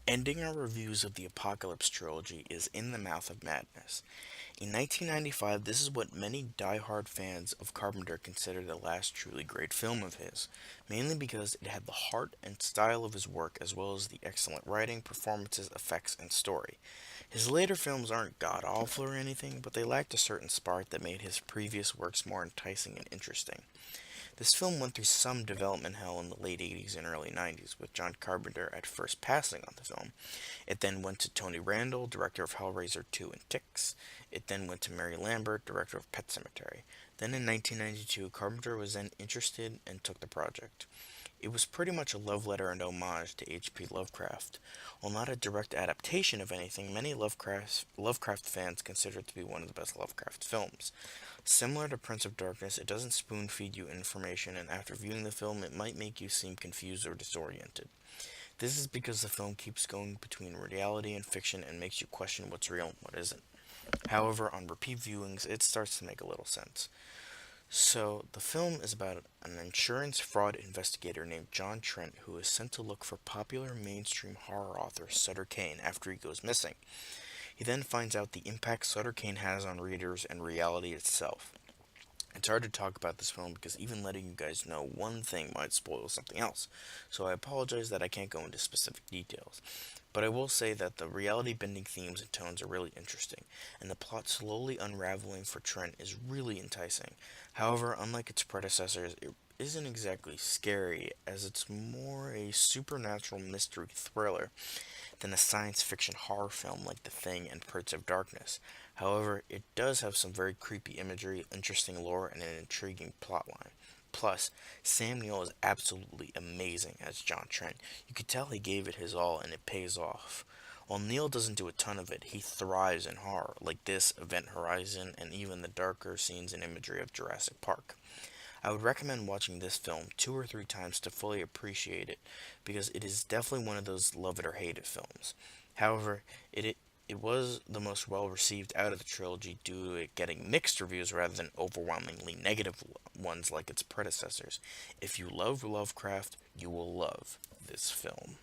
Ending our reviews of the Apocalypse Trilogy is In the Mouth of Madness. In 1995, this is what many die-hard fans of Carpenter consider the last truly great film of his, mainly because it had the heart and style of his work as well as the excellent writing, performances, effects, and story. His later films aren't god-awful or anything, but they lacked a certain spark that made his previous works more enticing and interesting. This film went through some development hell in the late 80s and early 90s, with John Carpenter at first passing on the film. It then went to Tony Randall, director of Hellraiser 2 and Ticks. It then went to Mary Lambert, director of Pet Sematary. Then in 1992, Carpenter was then interested and took the project. It was pretty much a love letter and homage to H.P. Lovecraft. While not a direct adaptation of anything, many Lovecraft fans consider it to be one of the best Lovecraft films. Similar to Prince of Darkness, it doesn't spoon feed you information, and after viewing the film, it might make you seem confused or disoriented. This is because the film keeps going between reality and fiction and makes you question what's real and what isn't. However, on repeat viewings, it starts to make a little sense. So, the film is about an insurance fraud investigator named John Trent who is sent to look for popular mainstream horror author Sutter Cane after he goes missing. He then finds out the impact Sutter Cane has on readers and reality itself. It's hard to talk about this film because even letting you guys know one thing might spoil something else, so I apologize that I can't go into specific details. But I will say that the reality bending themes and tones are really interesting, and the plot slowly unraveling for Trent is really enticing. However, unlike its predecessors, it isn't exactly scary, as it's more a supernatural mystery thriller than a science fiction horror film like The Thing and Prince of Darkness. However, it does have some very creepy imagery, interesting lore, and an intriguing plotline. Plus, Sam Neill is absolutely amazing as John Trent. You could tell he gave it his all and it pays off. While Neill doesn't do a ton of it, he thrives in horror, like this, Event Horizon, and even the darker scenes and imagery of Jurassic Park. I would recommend watching this film 2 or 3 times to fully appreciate it, because it is definitely one of those love it or hate it films. However, it was the most well received out of the trilogy due to it getting mixed reviews rather than overwhelmingly negative ones like its predecessors. If you love Lovecraft, you will love this film.